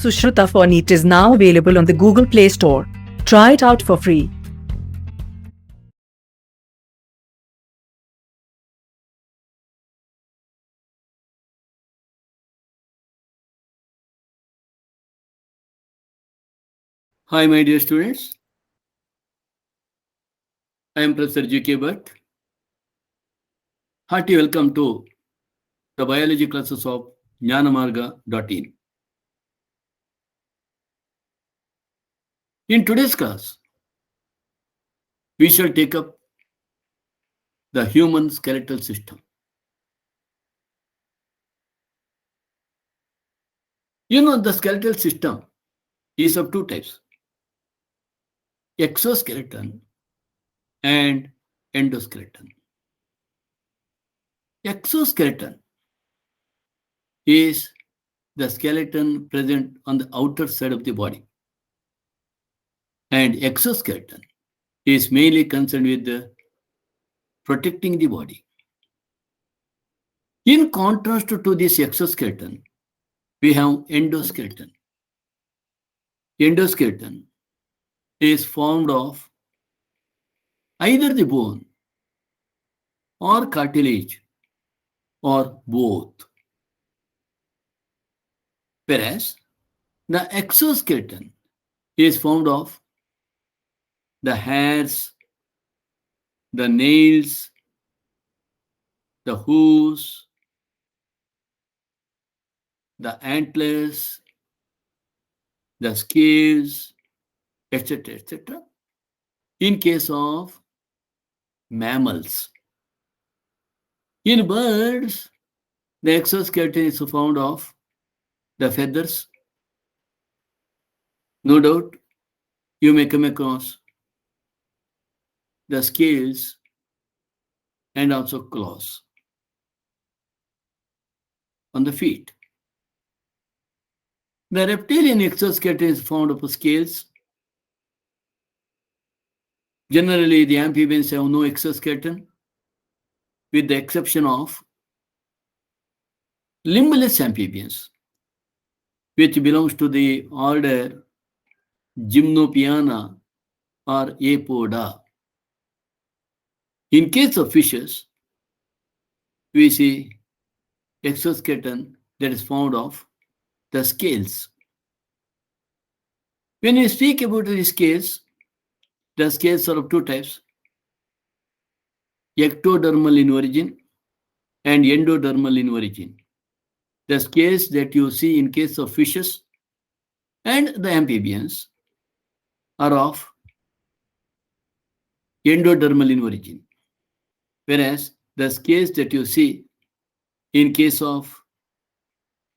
Sushruta for NEET is now available on the Google Play Store. Try it out for free. Hi, my dear students. I am Professor G.K. Bhatt. Hearty welcome to the biology classes of Jnanamarga.in. In today's class, we shall take up the human skeletal system. You know, the skeletal system is of two types, exoskeleton and endoskeleton. Exoskeleton is the skeleton present on the outer side of the body, and exoskeleton is mainly concerned with protecting the body. In contrast to this exoskeleton, we have endoskeleton. Endoskeleton is formed of either the bone or cartilage or both. Whereas the exoskeleton is formed of the hairs, the nails, the hooves, the antlers, the scales, etc. etc. In case of mammals. In birds, the exoskeleton is found of the feathers. No doubt, you may come across the scales and also claws on the feet. The reptilian exoskeleton is found of scales. Generally, the amphibians have no exoskeleton, with the exception of limbless amphibians, which belongs to the order Gymnopiana or Apoda. In case of fishes, we see exoskeleton that is found of the scales. When we speak about the scales are of two types, ectodermal in origin and endodermal in origin. The scales that you see in case of fishes and the amphibians are of endodermal in origin, whereas the scales that you see in case of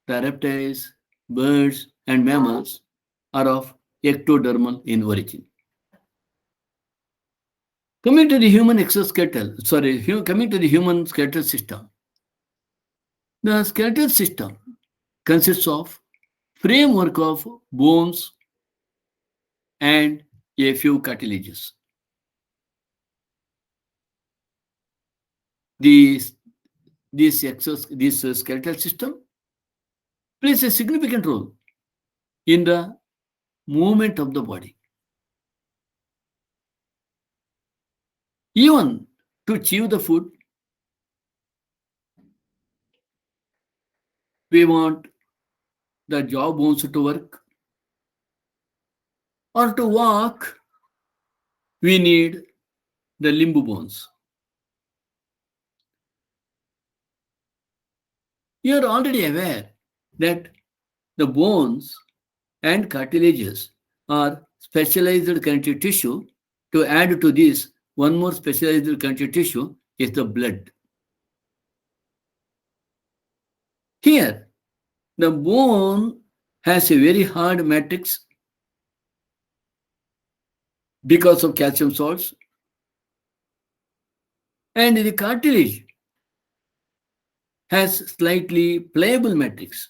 the reptiles, birds, and mammals are of ectodermal in origin. Coming to the human skeletal system. The skeletal system consists of framework of bones and a few cartilages. This skeletal system plays a significant role in the movement of the body. Even to chew the food, we want the jaw bones to work, or to walk, we need the limb bones. You are already aware that the bones and cartilages are specialized connective tissue. To add to this, one more specialized connective tissue is the blood. Here, the bone has a very hard matrix because of calcium salts, and the cartilage has slightly pliable matrix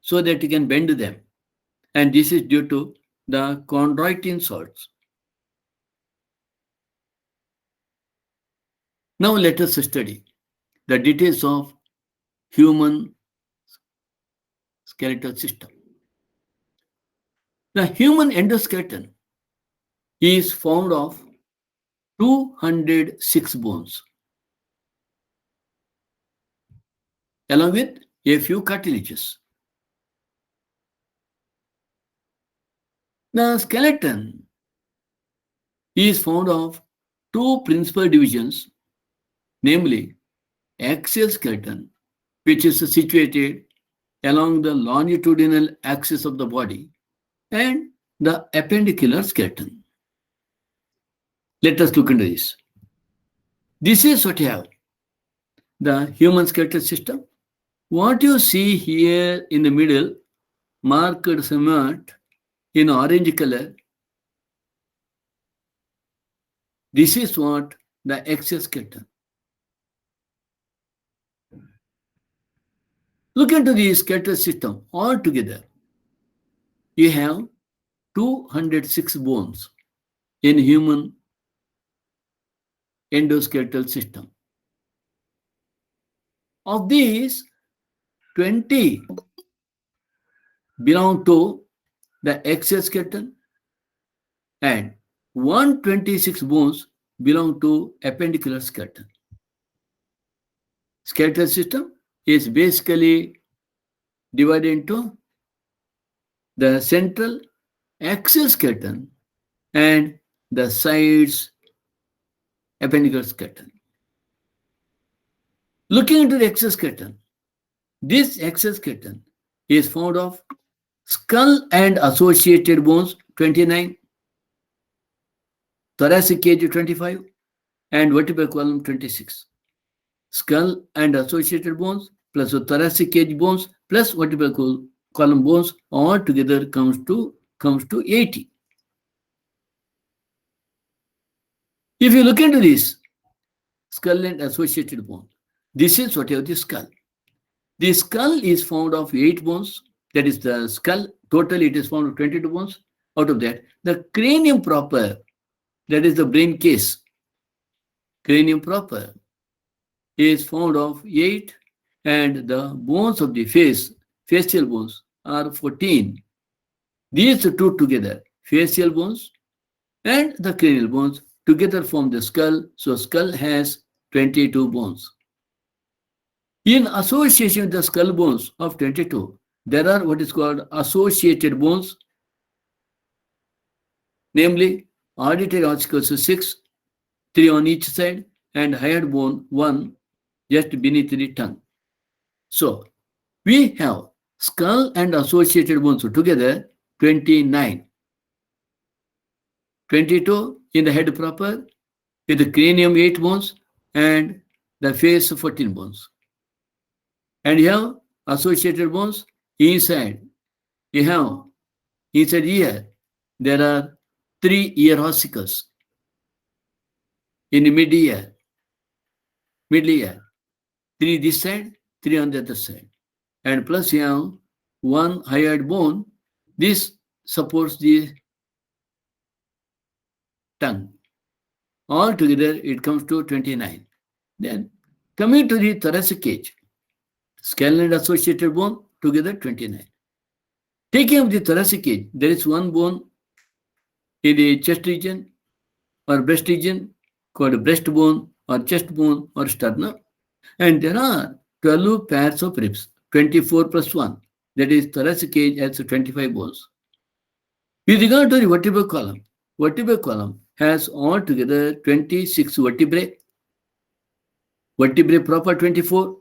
so that you can bend them, and this is due to the chondroitin salts. Now let us study the details of human skeletal system. The human endoskeleton is formed of 206 bones, along with a few cartilages. The skeleton is formed of two principal divisions, namely axial skeleton, which is situated along the longitudinal axis of the body, and the appendicular skeleton. Let us look into this. This is what you have, the human skeletal system. What you see here in the middle, marked somewhat in orange color, this is what the axial skeleton. Look into the skeletal system altogether. You have 206 bones in human endoskeletal system. Of these, 20 belong to the axial skeleton and 126 bones belong to appendicular skeleton. Skeletal system is basically divided into the central axial skeleton and the sides appendicular skeleton. Looking into the exoskeleton, this exoskeleton is formed of skull and associated bones 29, thoracic cage 25, and vertebral column 26. Skull and associated bones plus the thoracic cage bones plus vertebral column bones all together comes to 80. If you look into this skull and associated bone, this is what you have the skull. The skull is formed of 8 bones. That is the skull. Totally, it is formed of 22 bones. Out of that, the cranium proper, that is the brain case, cranium proper, is formed of 8, and the bones of the face, facial bones, are 14. These two together, facial bones and the cranial bones, together form the skull. So skull has 22 bones. In association with the skull bones of 22, there are what is called associated bones, namely auditory ossicles 6, 3 on each side, and hyoid bone 1 just beneath the tongue. So we have skull and associated bones together 29. 22 in the head proper, with the cranium 8 bones and the face 14 bones. And you have associated bones inside. You have inside ear, there are 3 ear ossicles. In the mid-ear, 3 this side, 3 on the other side. And plus you have 1 hyoid bone. This supports the tongue. Altogether, it comes to 29. Then, coming to the thoracic cage, skull and associated bone, together 29. Taking up the thoracic cage, there is 1 bone in the chest region or breast region called breastbone or chest bone or sternum. And there are 12 pairs of ribs, 24 plus 1. That is, thoracic cage has 25 bones. With regard to the vertebral column has altogether 26 vertebrae. Vertebrae proper 24,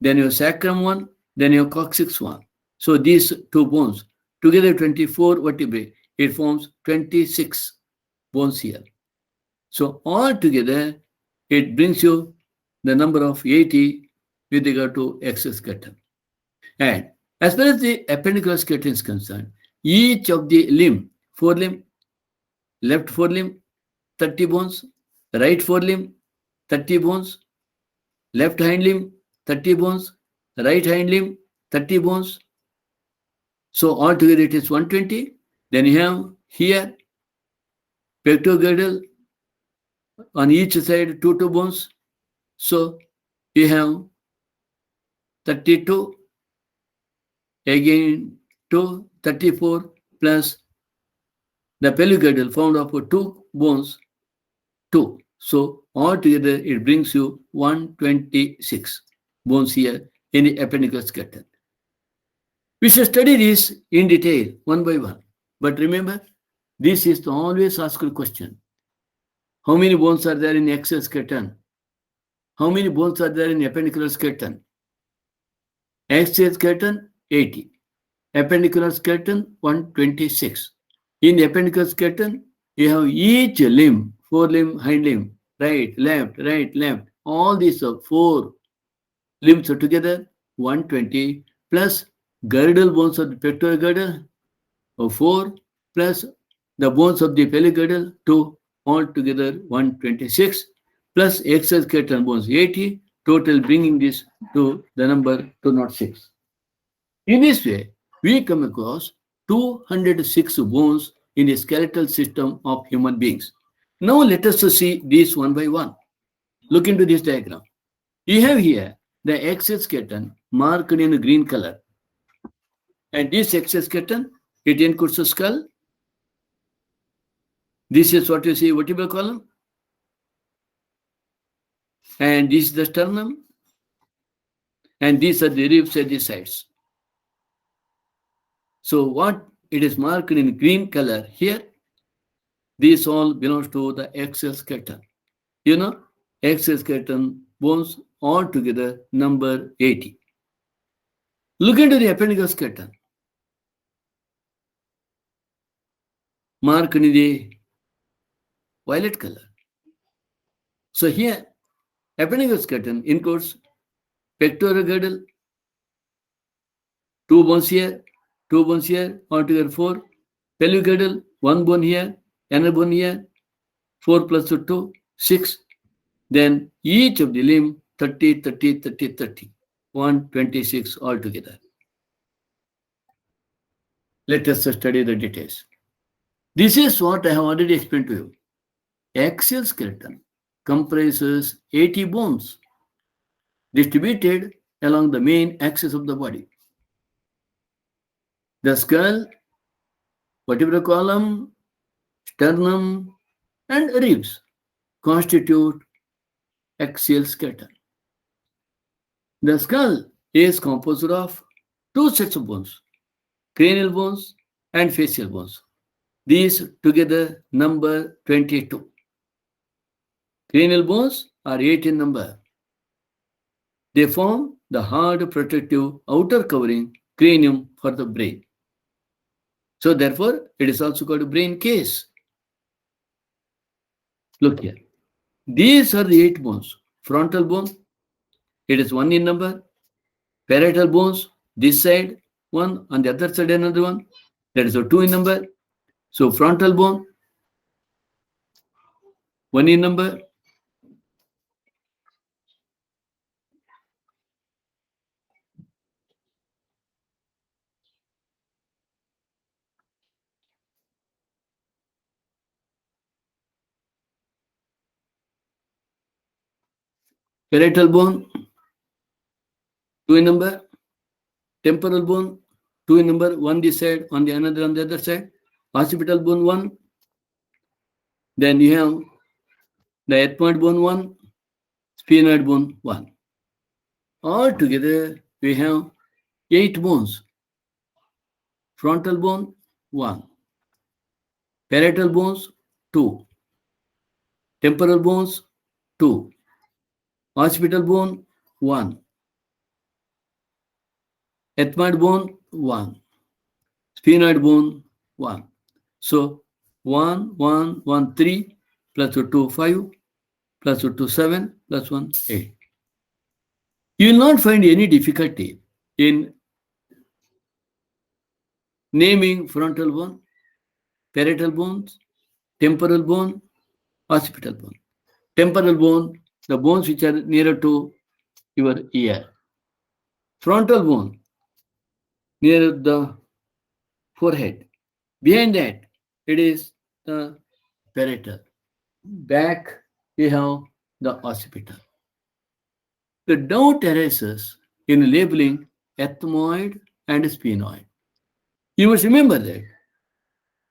then your sacrum 1, then your coccyx 1. So these 2 bones, together 24 vertebrae, it forms 26 bones here. So altogether, it brings you the number of 80 with regard to exoskeleton. And as far as the appendicular skeleton is concerned, each of the limb, forelimb, left forelimb, 30 bones, right forelimb, 30 bones, left hind limb, 30 bones, right hind limb, 30 bones. So altogether it is 120. Then you have here pectoral on each side 2 bones. So you have 32, again 2, 34 plus The pelygirdle found of two bones, two. So altogether it brings you 126 bones here in the appendicular skeleton. We should study this in detail, one by one. But remember, this is the always asked question. How many bones are there in the axial skeleton? How many bones are there in the appendicular skeleton? Axial skeleton, 80. Appendicular skeleton, 126. In the appendicular skeleton, you have each limb, forelimb, hind limb, right, left. All these are four limbs are together, 120, plus girdle bones of the pectoral girdle, 4, plus the bones of the pelygirdle, 2, altogether 126, plus axial skeleton bones, 80, total bringing this to the number 206. In this way, we come across 206 bones in the skeletal system of human beings. Now let us see these one by one. Look into this diagram. You have here the axial skeleton marked in green color. And this axial skeleton, it includes the skull. This is what you see, vertebral column. And this is the sternum. And these are the ribs at the sides. So what it is marked in green color here, this all belongs to the axial skeleton. You know, axial skeleton bones all together number 80. Look into the appendicular skeleton. Marked in the violet color. So here, appendicular skeleton includes pectoral girdle, 2 bones here, 2 bones here, altogether 4. Pelygirdle, 1 bone here, another bone here, 4 plus 2, 6. Then each of the limb, 30, 30, 30, 30. 126 altogether. Let us study the details. This is what I have already explained to you. Axial skeleton comprises 80 bones distributed along the main axis of the body. The skull, vertebral column, sternum, and ribs constitute axial skeleton. The skull is composed of 2 sets of bones, cranial bones and facial bones. These together number 22. Cranial bones are 8 in number. They form the hard protective outer covering cranium for the brain. So therefore, it is also called a brain case. Look here. These are the 8 bones. Frontal bone, it is 1 in number. Parietal bones, this side 1, on the other side another one. That is a 2 in number. So frontal bone, 1 in number. Parietal bone, 2 in number. Temporal bone, 2 in number, 1 this side, on the other side. Occipital bone, 1. Then you have the ethmoid bone, 1. Sphenoid bone, 1. All together, we have 8 bones. Frontal bone, 1. Parietal bones, 2. Temporal bones, 2. Occipital bone, 1. Ethmoid bone, 1. Sphenoid bone, 1. So 1, 1, 1, 3, plus 2, 5, plus 2, 7, plus 1, 8. You will not find any difficulty in naming frontal bone, parietal bones, temporal bone, occipital bone. Temporal bone, the bones which are nearer to your ear. Frontal bone, near the forehead. Behind that, it is the parietal. Back, you have the occipital. The doubt arises in labeling ethmoid and sphenoid. You must remember that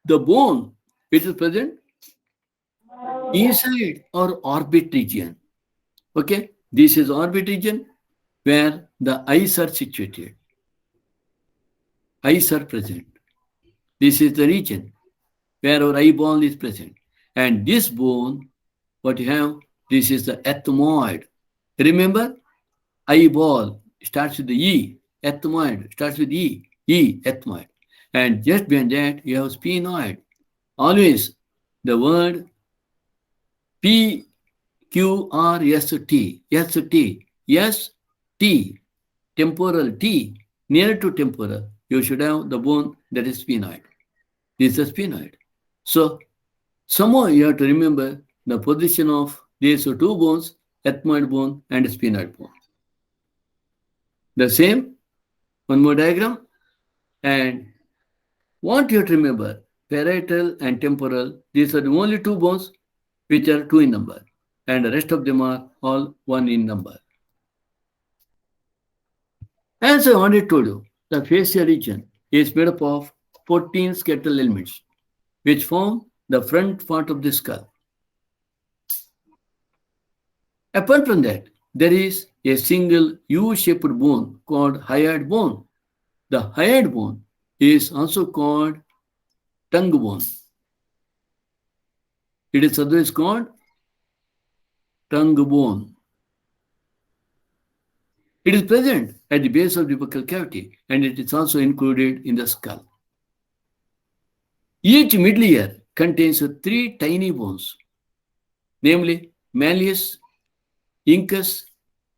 the bone Which is present inside or orbit region. Okay, this is orbit region where the eyes are situated. Eyes are present. This is the region where our eyeball is present. And this bone, what you have, this is the ethmoid. Remember, eyeball starts with the E. Ethmoid starts with E. E, ethmoid. And just behind that, you have sphenoid. Always the word P Q R S T. S T. S T. Temporal T. Near to temporal. You should have the bone that is sphenoid. This is sphenoid. So somehow you have to remember the position of these two bones, ethmoid bone and sphenoid bone. The same, one more diagram. And what you have to remember, parietal and temporal, these are the only two bones which are two in number. And the rest of them are all one in number. As I already told you, the facial region is made up of 14 skeletal elements which form the front part of the skull. Apart from that, there is a single U-shaped bone called hyoid bone. The hyoid bone is also called tongue bone. It is otherwise called tongue bone. It is present at the base of the buccal cavity and it is also included in the skull. Each middle ear contains three tiny bones, namely malleus, incus,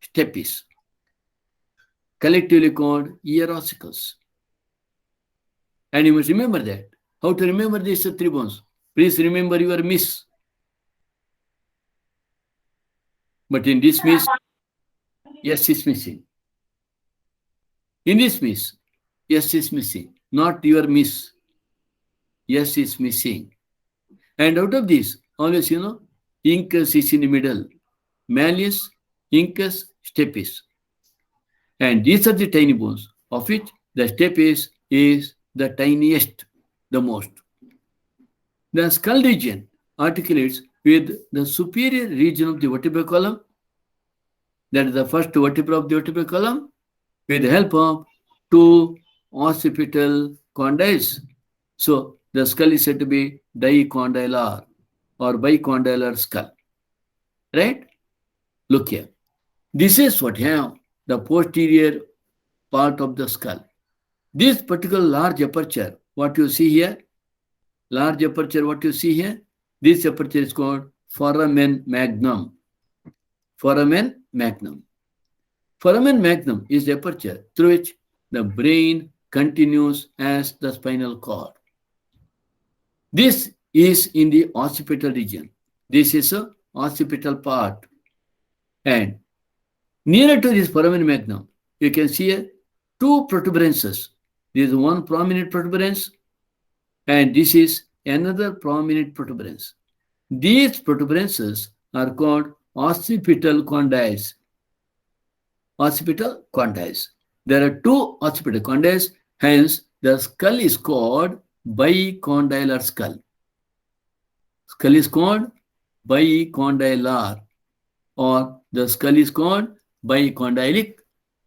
stapes, collectively called ear ossicles. And you must remember that. How to remember these three bones? Please remember your miss. But in this miss, yes is missing. In this miss, yes is missing. Not your miss. Yes is missing. And out of this, always incus is in the middle. Malleus, incus, stapes. And these are the tiny bones, of which the stapes is the tiniest, the most. The skull region articulates with the superior region of the vertebral column, that is the first vertebra of the vertebral column, with the help of two occipital condyles. So the skull is said to be dicondylar or bicondylar skull. Right? Look here. This is what you have, the posterior part of the skull. This particular large aperture, what you see here, large aperture, what you see here, this aperture is called foramen magnum. Foramen magnum. Foramen magnum is the aperture through which the brain continues as the spinal cord. This is in the occipital region. This is a occipital part. And nearer to this foramen magnum, you can see two protuberances. There is one prominent protuberance, and this is another prominent protuberance. These protuberances are called occipital condyles. Occipital condyles. There are two occipital condyles, hence the skull is called bicondylar skull. Skull is called bicondylar, or the skull is called bicondylic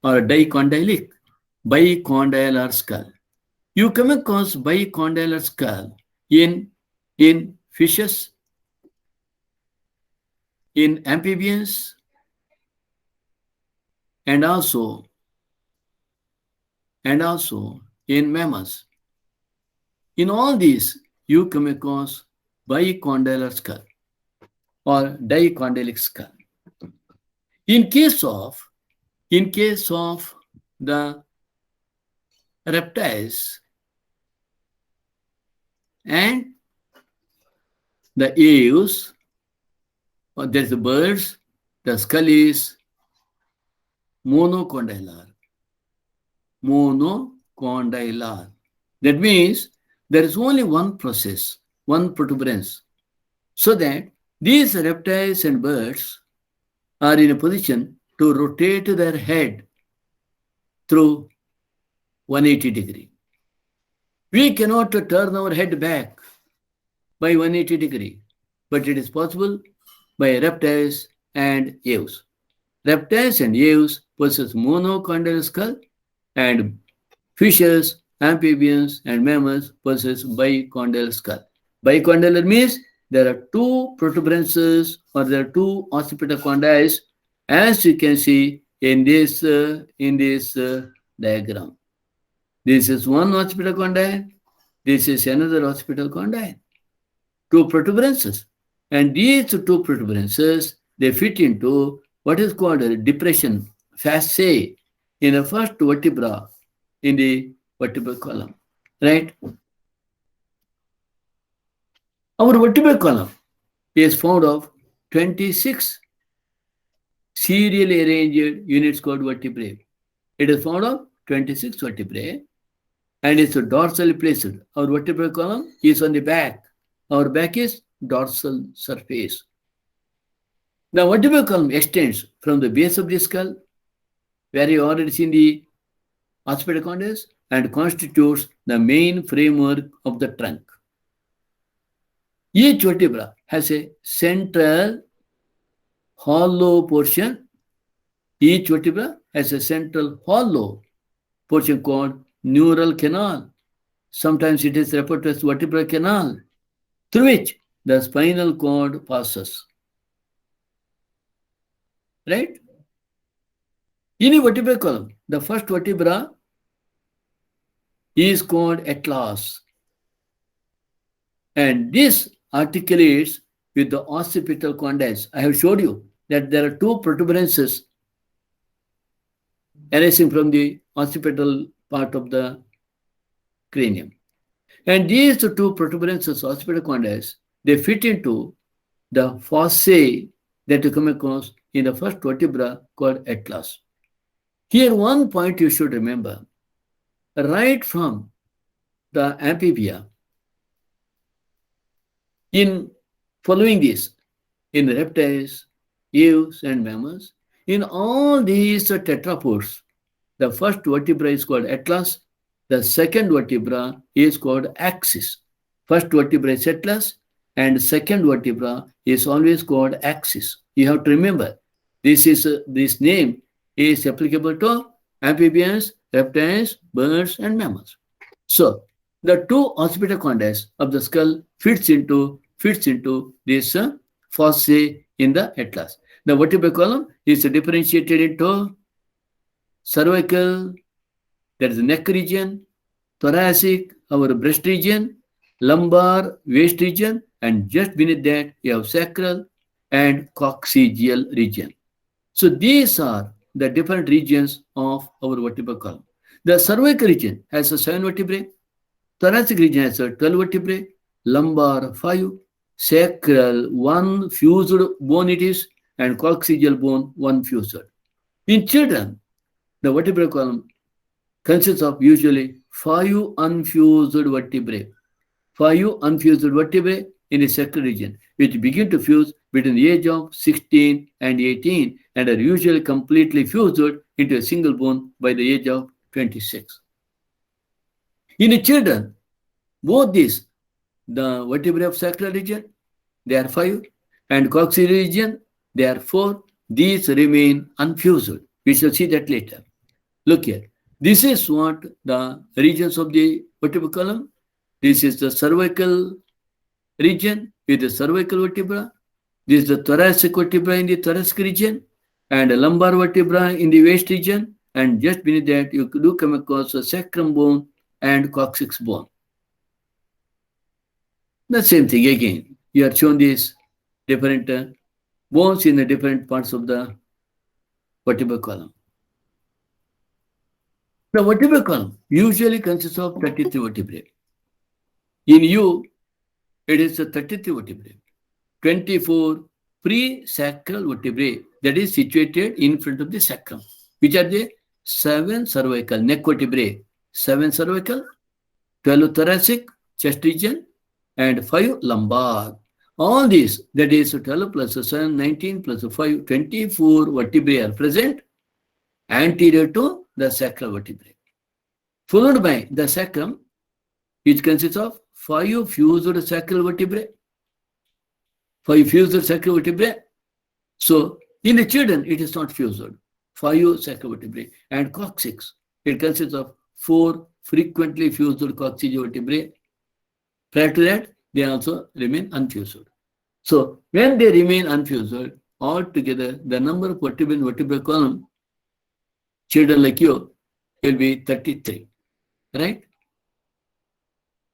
or dicondylic, bicondylar skull. You come across bicondylar skull in fishes, in amphibians, and also in mammals. In all these, you come across bicondylar skull or dicondylic skull. In case of the reptiles and the eels, or there's the birds, the skull is monocondylar. Monocondylar. That means there is only one process, one protuberance, so that these reptiles and birds are in a position to rotate their head through 180 degree. We cannot turn our head back. by 180 degree, but it is possible by reptiles and aves. Reptiles and aves possess monocondylar skull, and fishes, amphibians, and mammals possess bicondylar skull. Bicondylar means there are two protuberances or there are two occipital condyles, as you can see in this diagram. This is one occipital condyle. This is another occipital condyle. Two protuberances, and these two protuberances they fit into what is called a depression fasciae in the first vertebra in the vertebral column, right? Our vertebral column is found of 26 serially arranged units called vertebrae. It is found of 26 vertebrae and it's dorsally placed. Our vertebral column is on the back. Our back is dorsal surface. The vertebral column extends from the base of the skull, where you already seen the occipital condyles, and constitutes the main framework of the trunk. Each vertebra has a central hollow portion. Each vertebra has a central hollow portion called neural canal. Sometimes it is referred to as vertebral canal, through which the spinal cord passes. Right? In a vertebral column, the first vertebra is called atlas. And this articulates with the occipital condyles. I have showed you that there are two protuberances arising from the occipital part of the cranium. And these two protuberances, occipital condyles, they fit into the fossae that you come across in the first vertebra called atlas. Here, one point you should remember, right from the amphibia, in following this, in reptiles, aves, and mammals, in all these tetrapods, the first vertebra is called atlas, the second vertebra is called axis. First vertebra is atlas, and second vertebra is always called axis. You have to remember, this name is applicable to amphibians, reptiles, birds, and mammals. So, the two occipital condyles of the skull fits into this fossae in the atlas. The vertebral column is differentiated into cervical, that is the neck region, thoracic, our breast region, lumbar, waist region, and just beneath that you have sacral and coccygeal region. So these are the different regions of our vertebral column. The cervical region has a 7 vertebrae, thoracic region has a 12 vertebrae, lumbar 5, sacral 1 fused bone it is, and coccygeal bone 1 fused. In children, the vertebral column consists of usually 5 unfused vertebrae. 5 unfused vertebrae in the sacral region, which begin to fuse between the age of 16 and 18 and are usually completely fused into a single bone by the age of 26. In the children, both these, the vertebrae of sacral region, they are 5, and coccygeal region, they are 4. These remain unfused. We shall see that later. Look here. This is what the regions of the vertebral column. This is the cervical region with the cervical vertebra. This is the thoracic vertebra in the thoracic region, and the lumbar vertebra in the waist region. And just beneath that, you do come across a sacrum bone and coccyx bone. The same thing again. You are shown these different bones in the different parts of the vertebral column. The vertebral column usually consists of 33 vertebrae. In you, it is 33 vertebrae. 24 pre-sacral vertebrae that is situated in front of the sacrum, which are the 7 cervical neck vertebrae, 7 cervical, 12 thoracic, chest region, and 5 lumbar. All these, that is 12 plus 7, 19 plus 5, 24 vertebrae are present anterior to the sacral vertebrae, followed by the sacrum, which consists of 5 fused sacral vertebrae. 5 fused sacral vertebrae. So in the children, it is not fused. 5 sacral vertebrae and coccyx. It consists of 4 frequently fused coccygeal vertebrae. Prior to that, they also remain unfused. So when they remain unfused, altogether the number of vertebrae in vertebral column, children like you, will be 33. Right?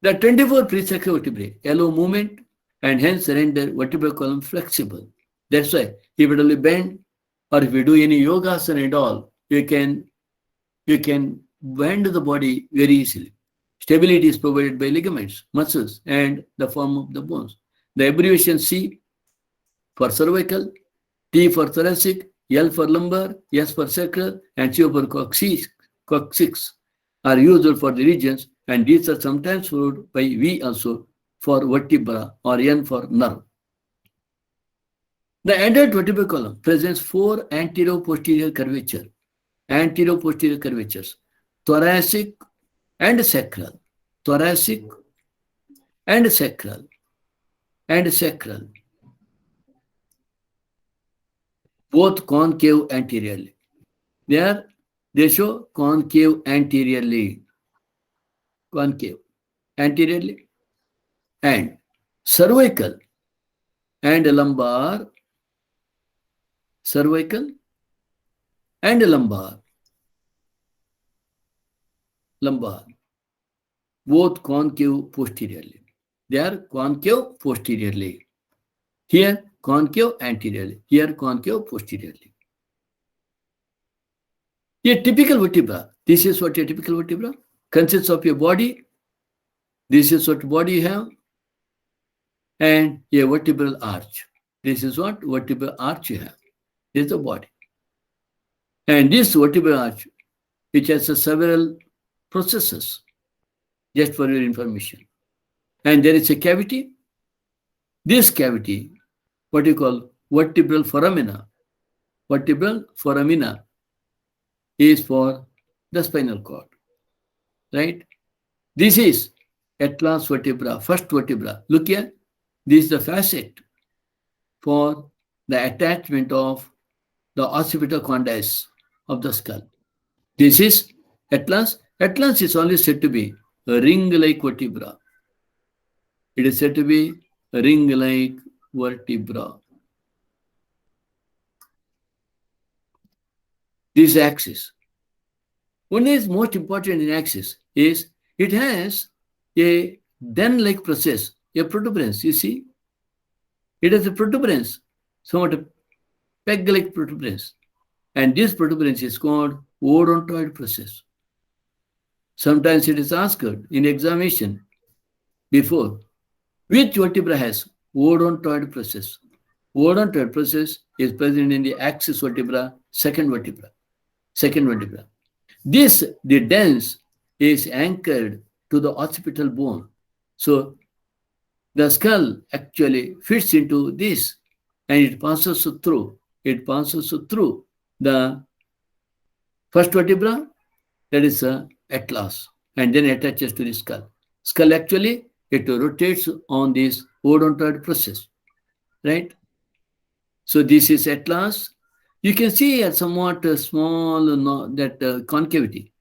The 24 presacral vertebrae allow movement and hence render vertebral column flexible. That's why if it will bend or if you do any yogasana and all, you can bend the body very easily. Stability is provided by ligaments, muscles, and the form of the bones. The abbreviation C for cervical, T for thoracic, L for lumbar, S for sacral, and C for coccyx are used for the regions, and these are sometimes followed by V also for vertebra or N for nerve. The adult vertebral column presents 4 anterior-posterior curvatures, thoracic and sacral, thoracic and sacral, both concave anteriorly. They show concave anteriorly, and cervical and lumbar, both concave posteriorly. They are concave posteriorly. Here concave anteriorly, here concave posteriorly. A typical vertebra, this is what a typical vertebra consists of your body. This is what body you have, and a vertebral arch. This is what vertebral arch you have. This is the body. And this vertebral arch, which has several processes, just for your information. And there is a cavity. This cavity, what you call vertebral foramina. Vertebral foramina is for the spinal cord, right? This is atlas vertebra, first vertebra. Look here, this is the facet for the attachment of the occipital condyles of the skull. This is atlas. Atlas is only said to be a ring-like vertebra. It is said to be a ring-like vertebra. This axis. One is most important in axis is it has a den-like process, a protuberance. You see, it has a protuberance, somewhat a peg-like protuberance, and this protuberance is called odontoid process. Sometimes it is asked in examination before, which vertebra has odontoid process? Odontoid process is present in the axis vertebra, second vertebra. This, the dens, is anchored to the occipital bone. So the skull actually fits into this, and it passes through the first vertebra, that is atlas, and then attaches to the skull. Skull actually, it rotates on this odontoid process, right? So this is atlas. You can see a somewhat small that concavity.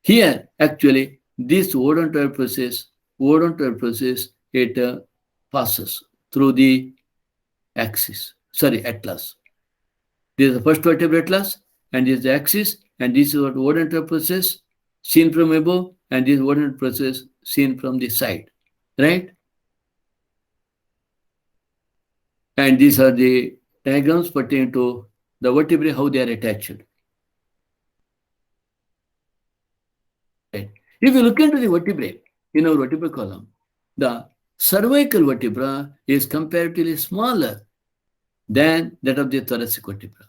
Here, actually, this odontoid process, it passes through the axis. Sorry, atlas. This is the first vertebral atlas, and this is the axis, and this is what odontoid process seen from above, and this odontoid process seen from the side, right? And these are the diagrams pertaining to the vertebrae, how they are attached. Right. If you look into the vertebrae in our vertebral column, the cervical vertebra is comparatively smaller than that of the thoracic vertebra.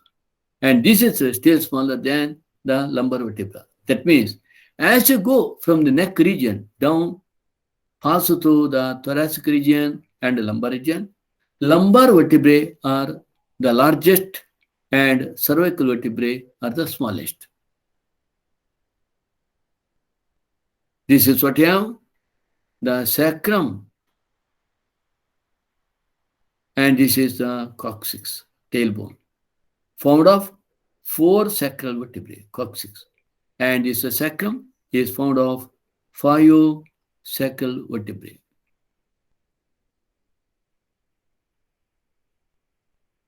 And this is still smaller than the lumbar vertebra. That means as you go from the neck region down, pass through the thoracic region and the lumbar region, lumbar vertebrae are the largest and cervical vertebrae are the smallest. This is what you have. the sacrum, and this is the coccyx, tailbone, formed of 4 sacral vertebrae, coccyx. And this sacrum is formed of 5 sacral vertebrae.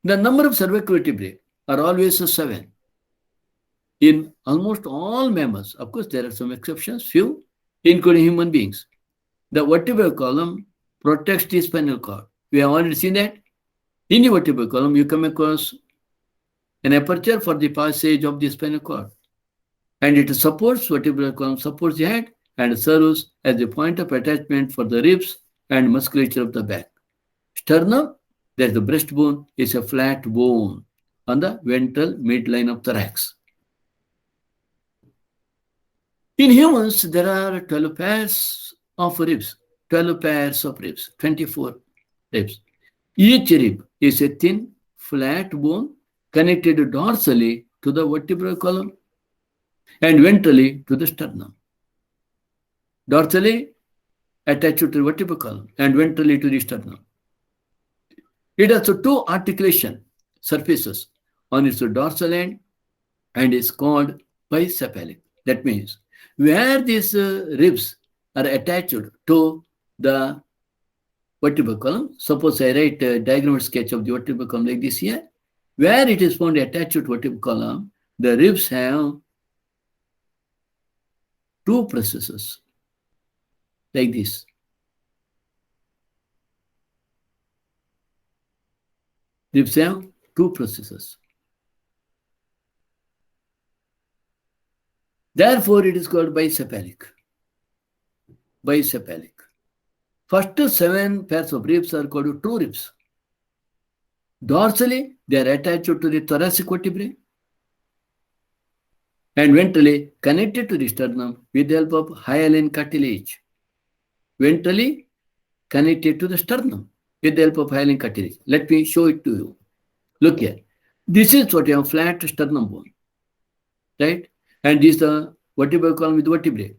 The number of cervical vertebrae are always 7. In almost all mammals, of course, there are some exceptions, few, including human beings. The vertebral column protects the spinal cord. We have already seen that. In the vertebral column, you come across an aperture for the passage of the spinal cord. And it supports, vertebral column supports the head and serves as the point of attachment for the ribs and musculature of the back. Sternum, there's the breastbone, is a flat bone on the ventral midline of thorax. In humans, there are 12 pairs of ribs, 12 pairs of ribs, 24 ribs. Each rib is a thin, flat bone connected dorsally to the vertebral column and ventrally to the sternum. Dorsally attached to the vertebral column and ventrally to the sternum. It has 2 articulation surfaces on its dorsal end and is called bicephalic. That means where these ribs are attached to the vertebral column, suppose I write a diagram sketch of the vertebral column like this here, where it is found attached to vertebral column, the ribs have 2 processes like this. Ribs have 2 processes. Therefore, it is called bicephalic. Bicephalic. First 7 pairs of ribs are called true ribs. Dorsally, they are attached to the thoracic vertebrae and ventrally connected to the sternum with the help of hyaline cartilage. Ventrally connected to the sternum with the help of hyaline cartilage. Let me show it to you. Look here. This is what you have, flat sternum bone, right? And this is the vertebral column with vertebrae,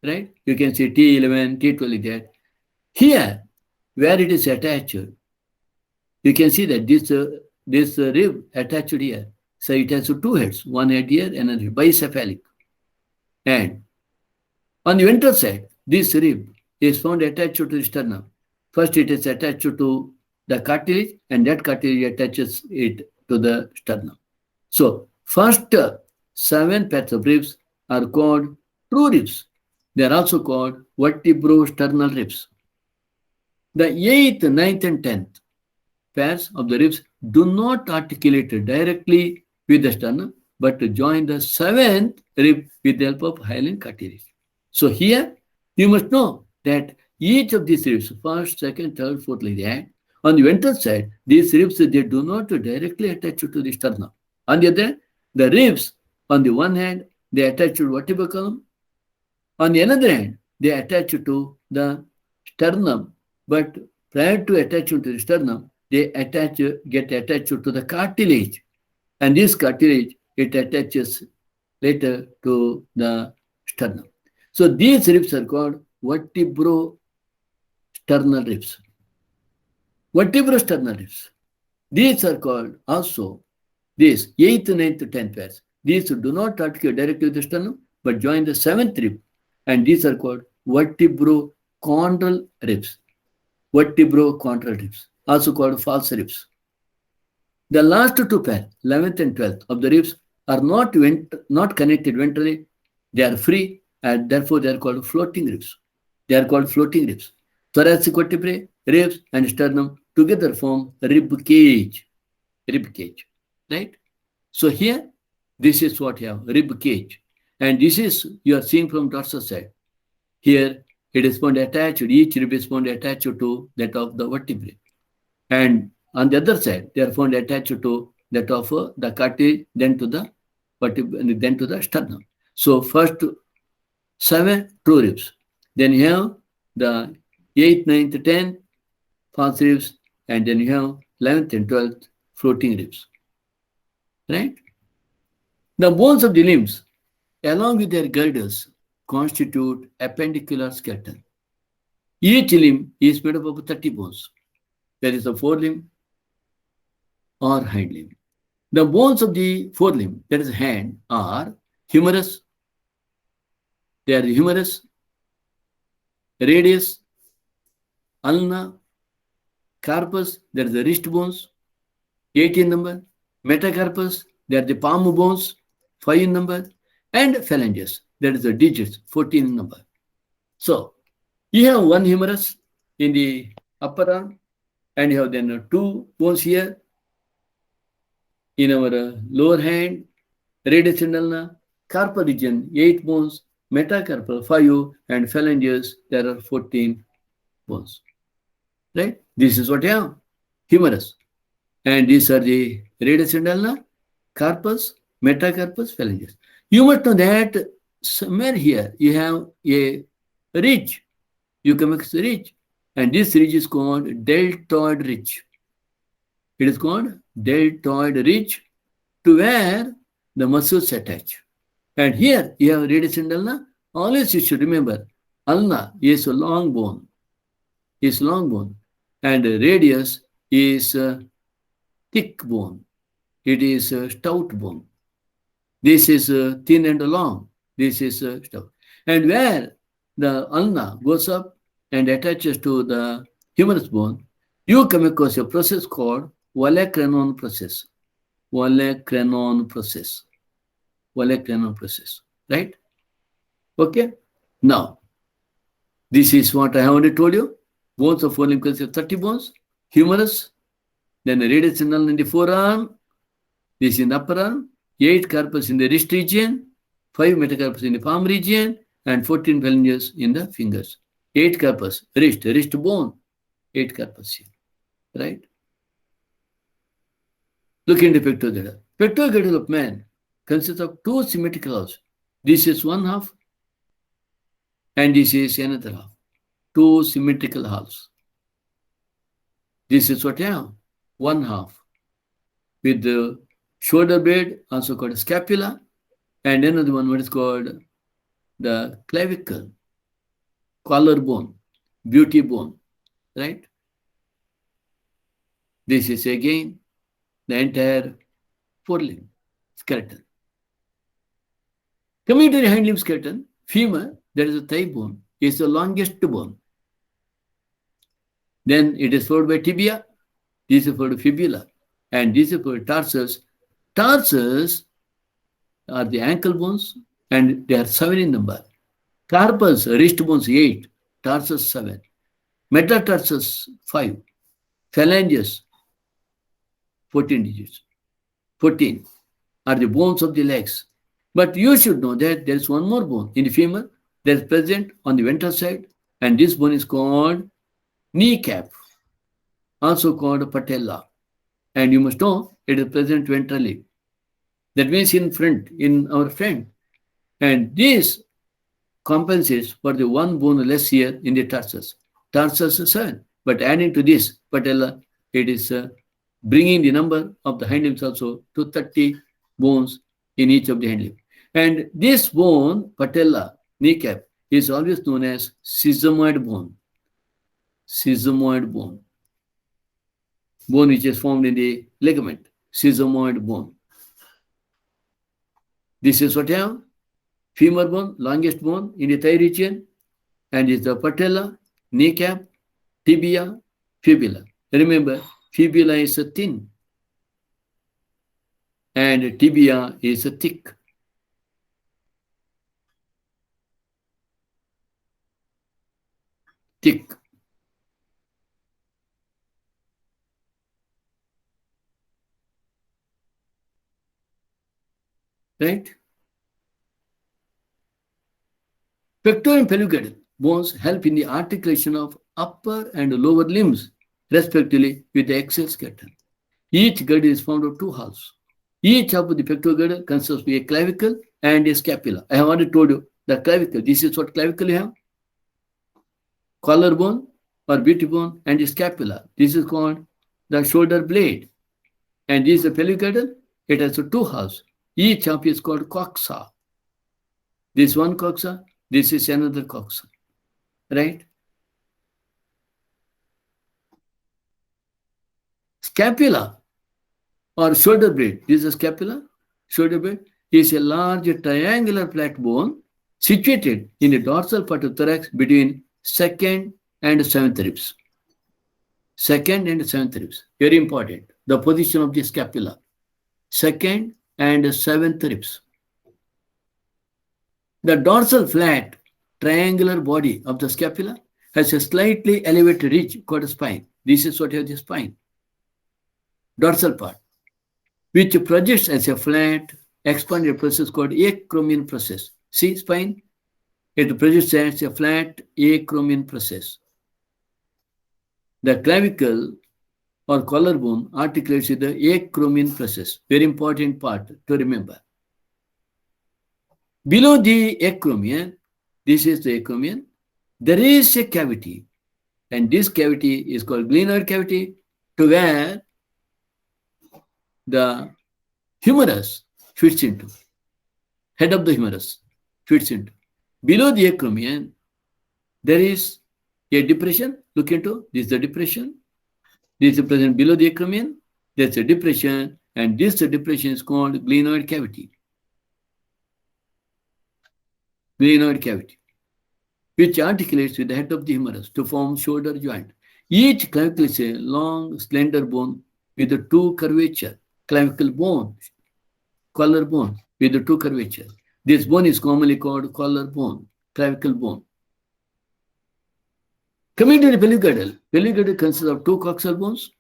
right? You can see T11, T12 like that. Here, where it is attached, you can see that this rib attached here. So it has 2 heads, one head here and another bicephalic. And on the ventral side, this rib is found attached to the sternum. First, it is attached to the cartilage, and that cartilage attaches it to the sternum. So, first 7 pairs of ribs are called true ribs. They are also called vertebrosternal ribs. The 8th, 9th, and 10th pairs of the ribs do not articulate directly with the sternum, but join the 7th rib with the help of hyaline cartilage. So here, you must know that each of these ribs, first, second, third, fourth, like that, on the ventral side, these ribs, they do not directly attach to the sternum. On the other hand, the ribs, on the one hand, they attach to the vertebral column. On the other hand, they attach to the sternum, but prior to attaching to the sternum, they get attached to the cartilage. And this cartilage, it attaches later to the sternum. So these ribs are called vertebrosternal ribs. Vertebrosternal ribs. These are called also these 8th, 9th, 10th pairs. These do not articulate directly with the sternum, but join the 7th rib. And these are called vertebrochondral ribs. Vertebrochondral ribs, also called false ribs. The last 2 pairs, 11th and 12th of the ribs, are not connected ventrally. They are free, and therefore they are called floating ribs. They are called floating ribs. Thoracic vertebrae, ribs, and sternum together form rib cage. Rib cage, right? So here, this is what you have, rib cage. And this is, you are seeing from dorsal side. Here, it is found attached, each rib is found attached to that of the vertebrae. And on the other side, they are found attached to that of the cartilage, then to the vertebrae, then to the sternum. So first 7 true ribs. Then you have the 8th, 9th, 10th false ribs, and then you have 11th and 12th floating ribs. Right? The bones of the limbs, along with their girders, constitute appendicular skeleton. Each limb is made up of 30 bones. There is the forelimb or hind limb. The bones of the forelimb, that is hand, are humerus. They are the humerus, radius, ulna, carpus, that is the wrist bones, 18 number, metacarpus, they are the palm bones, 5 in number, and phalanges, that is the digits, 14 in number. So, you have one humerus in the upper arm, and you have then two bones here in our lower hand, radius and ulna, carpal region, 8 bones, metacarpal, 5, and phalanges, there are 14 bones. Right? This is what you have, humerus. And these are the radius and ulna, carpus, metacarpus, phalanges. You must know that somewhere here you have a ridge. You come across a ridge. And this ridge is called deltoid ridge. It is called deltoid ridge, to where the muscles attach. And here you have radius and ulna. Always you should remember, ulna is a long bone. And radius is a thick bone. It is a stout bone. This is thin and long. This is stout. And where the ulna goes up and attaches to the humerus bone, you come across a process called Wallecranon process. Wallecranon process. Right? Okay? Now, this is what I have already told you. Bones of forelimb consist of 30 bones, humerus, then the radius and ulna in the forearm, this in the upper arm, 8 carpus in the wrist region, 5 metacarpus in the palm region, and 14 phalanges in the fingers. 8 carpus, wrist bone, 8 carpus here. Right? Look into pectoral. Pectoral of man consists of 2 symmetrical halves. This is one half, and this is another half. 2 symmetrical halves. This is what I have, one half, with the shoulder blade, also called scapula, and another one what is called the clavicle, collarbone, beauty bone, right? This is again the entire forelimb skeleton. Coming to the hind limb skeleton, femur, that is the thigh bone, is the longest bone. Then it is followed by tibia, this is followed by fibula, and this is followed by tarsus. Tarsus are the ankle bones, and they are 7 in number. Carpus, wrist bones, 8, tarsus 7, metatarsus 5, phalanges 14 digits. 14 are the bones of the legs. But you should know that there is one more bone in the femur that is present on the ventral side, and this bone is called kneecap, also called patella. And you must know it is present ventrally. That means in front, in our front. And this compensates for the one bone less here in the tarsus. Tarsus is 7. But adding to this patella, it is bringing the number of the hind limbs also to 30 bones in each of the hind limbs. And this bone, patella, kneecap, is always known as sesamoid bone. Sesamoid bone. Bone which is formed in the ligament. Sesamoid bone. This is what I have. Femur bone, longest bone in the thigh region, and is the patella, kneecap, tibia, fibula. Remember, fibula is thin and tibia is thick. Thick. Right? Pectoral and pelvic bones help in the articulation of upper and lower limbs, respectively, with the axial skeleton. Each girdle is formed of 2 halves. Each half of the pectoral girdle consists of a clavicle and a scapula. I have already told you the clavicle. This is what clavicle you have. Collarbone or beauty bone and the scapula. This is called the shoulder blade. And this is the pelvic girdle. It has 2 halves. Each half is called coxa. This one coxa, this is another coxa. Right? Scapula or shoulder blade. This is scapula. Shoulder blade is a large triangular flat bone situated in the dorsal part of thorax between second and seventh ribs. Second and seventh ribs. Very important. The position of the scapula. Second and seventh ribs. The dorsal flat triangular body of the scapula has a slightly elevated ridge called a spine. This is what you have the spine. Dorsal part, which projects as a flat expanded process called acromion process. See spine? It projects as a flat acromion process. The clavicle or collarbone articulates with the acromion process. Very important part to remember. Below the acromion, this is the acromion, there is a cavity, and this cavity is called glenoid cavity, to where the humerus fits into, head of the humerus fits into. Below the acromion, there is a depression. Look into this is the depression. This is present below the acromion. There's a depression, and this depression is called glenoid cavity. Glenoid cavity, which articulates with the head of the humerus to form shoulder joint. Each clavicle is a long, slender bone with the two curvature. Clavicle bone, collarbone with the two curvature. This bone is commonly called collarbone, clavicle bone. Coming to the pelvic girdle consists of two coxal bones.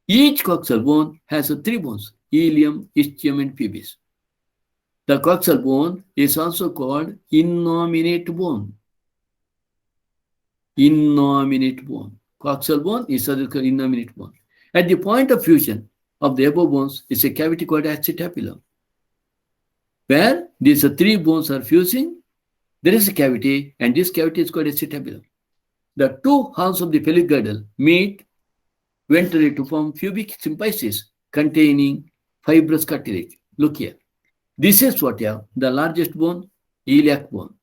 Each coxal bone has three bones, ilium, ischium, and pubis. The coxal bone is also called innominate bone. Innominate bone. Coxal bone is also called innominate bone. At the point of fusion of the above bones is a cavity called acetabulum. Where these three bones are fusing, there is a cavity, and this cavity is called acetabulum. The two halves of the pelvic girdle meet ventrally to form pubic symphysis containing fibrous cartilage. Look here. This is what you have, the largest bone, iliac bone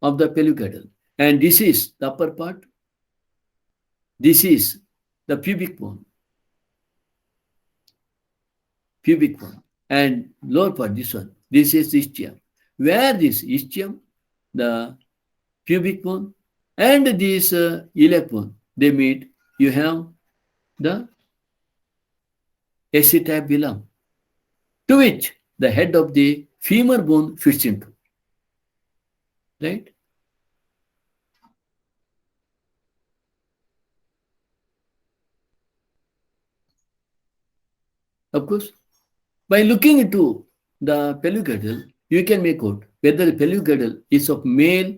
of the pelvic girdle. And this is the upper part. This is the pubic bone. Pubic bone. And lower part, this one. This is the ischium. Where this ischium, the pubic bone, and this iliac bone, they meet, you have the acetabulum, to which the head of the femur bone fits into. Right? Of course, by looking into the pelvic girdle, you can make out whether the pelvic girdle is of male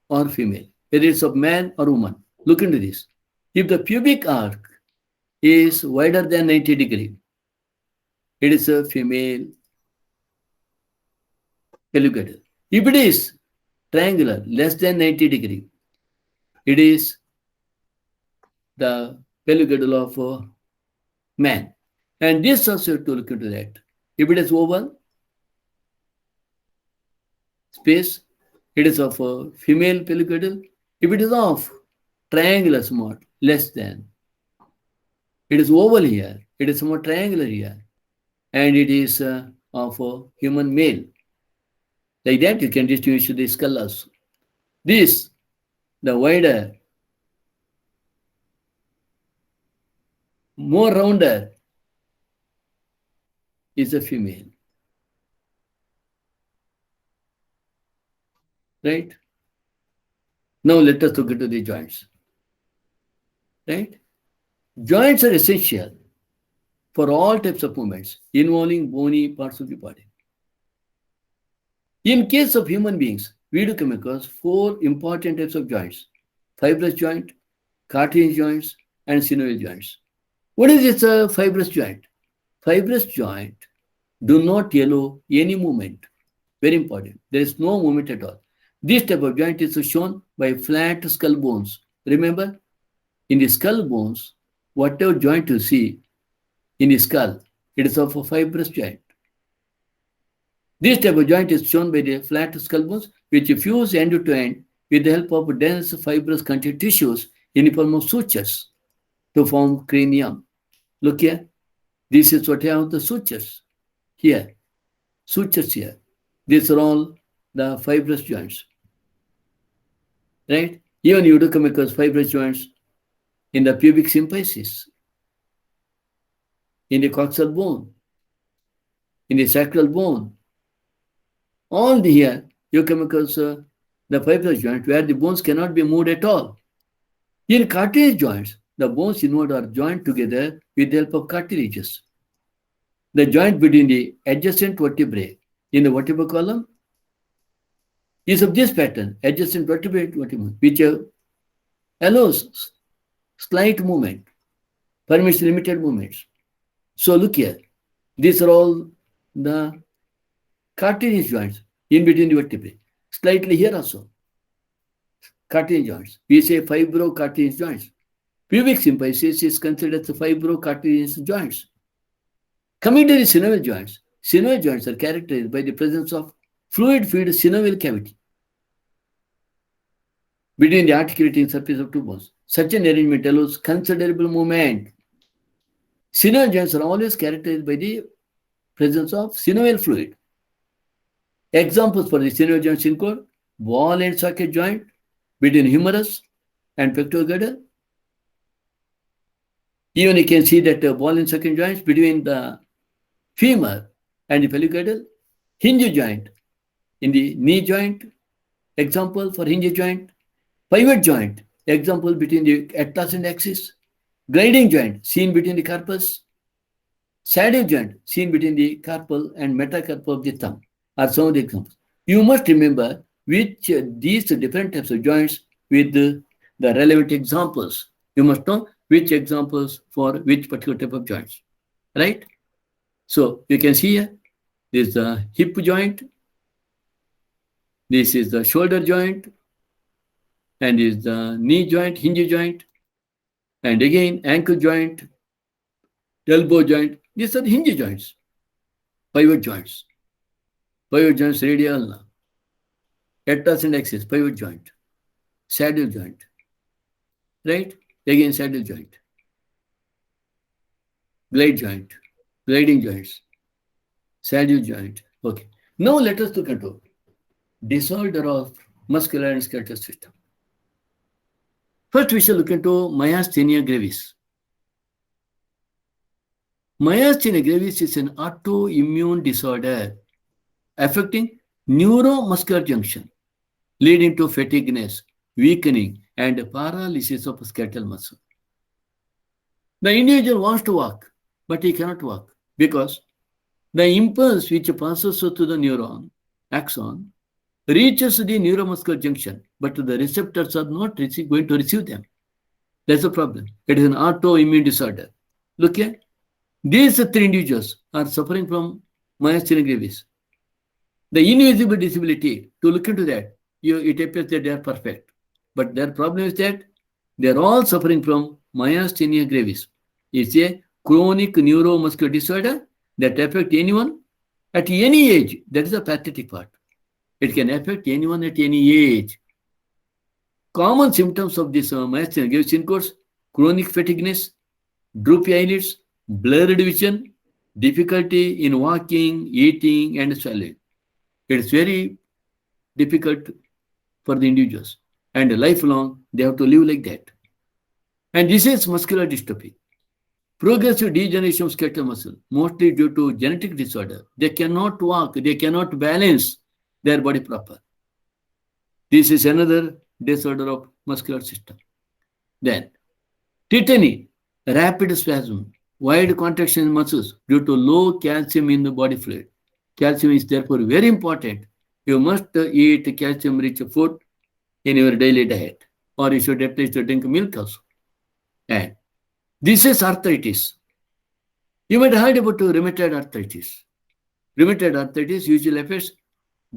or female, whether it's of man or woman. Look into this. If the pubic arc is wider than 90 degrees, it is a female pelvic girdle. If it is triangular, less than 90 degrees, it is the pelvic girdle of a man. And this also to look into that. If it is oval space, it is of a female pelvic girdle. If it is of triangular somewhat, less than. It is oval here, it is somewhat triangular here, and it is of a human male. Like that, you can distinguish the skull also. This, the wider, more rounder, is a female. Right? Now let us look into the joints. Right? Joints are essential for all types of movements involving bony parts of the body. In case of human beings, we do come across four important types of joints: fibrous joint, cartilage joints, and synovial joints. What is this fibrous joint? Fibrous joint do not allow any movement. Very important. There is no movement at all. This type of joint is shown by flat skull bones. Remember, in the skull bones, whatever joint you see in the skull, it is of a fibrous joint. This type of joint is shown by the flat skull bones, which fuse end to end with the help of dense fibrous connective tissues in the form of sutures. to form cranium. Look here. This is what you have the sutures here. Sutures here. These are all the fibrous joints. Right? Even you do come across fibrous joints in the pubic symphysis, in the coxal bone, in the sacral bone. All the here you come across the fibrous joint where the bones cannot be moved at all. In cartilage joints, the bones inward are joined together with the help of cartilages. The joint between the adjacent vertebrae in the vertebral column is of this pattern, adjacent vertebrae, which allows slight movement, permits limited movements. So look here, these are all the cartilage joints in between the vertebrae. Slightly here also, cartilage joints. We say fibrocartilage joints. Pubic symphysis is considered as the fibrocartilage joints. Coming to the synovial joints are characterized by the presence of fluid-filled synovial cavity between the articulating surface of two bones. Such an arrangement allows considerable movement. Synovial joints are always characterized by the presence of synovial fluid. Examples for the synovial joints include ball and socket joint between humerus and pectoral. Even you can see that ball and socket joints between the femur and the pelvic hinge joint in the knee joint, example for hinge joint, pivot joint, example between the atlas and axis, gliding joint seen between the carpus, saddle joint seen between the carpal and metacarpal of the thumb are some of the examples. You must remember which these different types of joints with the relevant examples. You must know which examples for which particular type of joints, right? So you can see here, this is the hip joint, this is the shoulder joint, and this is the knee joint, hinge joint, and again ankle joint, elbow joint. These are the hinge joints, pivot joints radial, atlas and axis, pivot joint, saddle joint, right? Again saddle joint, glide joint, gliding joints, saddle joint. Okay. Now let us look into disorder of muscular and skeletal system. First, we shall look into myasthenia gravis. Myasthenia gravis is an autoimmune disorder affecting neuromuscular junction, leading to fatigueness, weakening, and paralysis of skeletal muscle. The individual wants to walk, but he cannot walk because the impulse which passes through the neuron axon reaches the neuromuscular junction, but the receptors are not going to receive them. That's the problem. It is an autoimmune disorder. Look here. These three individuals are suffering from myasthenia gravis. The invisible disability, to look into that, it appears that they are perfect. But their problem is that they are all suffering from myasthenia gravis. It's a chronic neuromuscular disorder that affects anyone at any age. That is the pathetic part. It can affect anyone at any age. Common symptoms of this myasthenia gravis includes chronic fatigueness, droopy eyelids, blurred vision, difficulty in walking, eating, and swallowing. It's very difficult for the individuals, and lifelong they have to live like that. And this is muscular dystrophy. Progressive degeneration of skeletal muscle, mostly due to genetic disorder. They cannot walk, they cannot balance their body proper. This is another disorder of muscular system. Then, tetany, rapid spasm, wide contraction in muscles due to low calcium in the body fluid. Calcium is therefore very important. You must eat calcium-rich food in your daily diet, or you should at least drink milk also. And this is arthritis. You might have heard about rheumatoid arthritis. Rheumatoid arthritis usually affects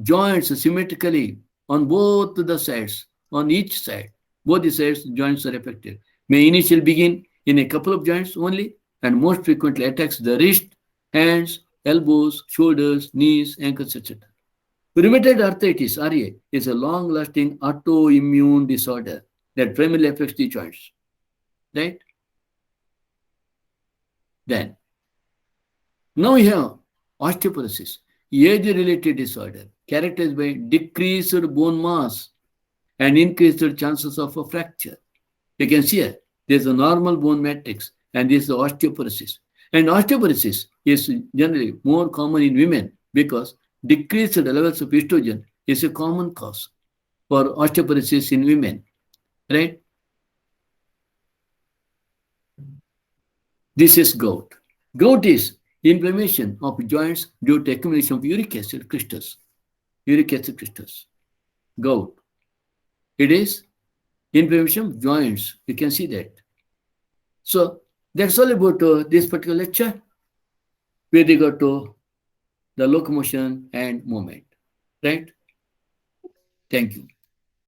joints symmetrically on both the sides, on each side. Both the sides, joints are affected. May initially begin in a couple of joints only, and most frequently attacks the wrist, hands, elbows, shoulders, knees, ankles, etc. Rheumatoid arthritis, RA, is a long-lasting autoimmune disorder that primarily affects the joints. Right? Then, now we have osteoporosis, age-related disorder characterized by decreased bone mass and increased chances of a fracture. You can see here, there's a normal bone matrix and this is osteoporosis. And osteoporosis is generally more common in women because decreased levels of estrogen is a common cause for osteoporosis in women, right? This is gout. Gout is inflammation of joints due to accumulation of uric acid crystals. Uric acid crystals. Gout. It is inflammation of joints. You can see that. So that's all about this particular lecture with regard to the locomotion and movement. Right? Thank you.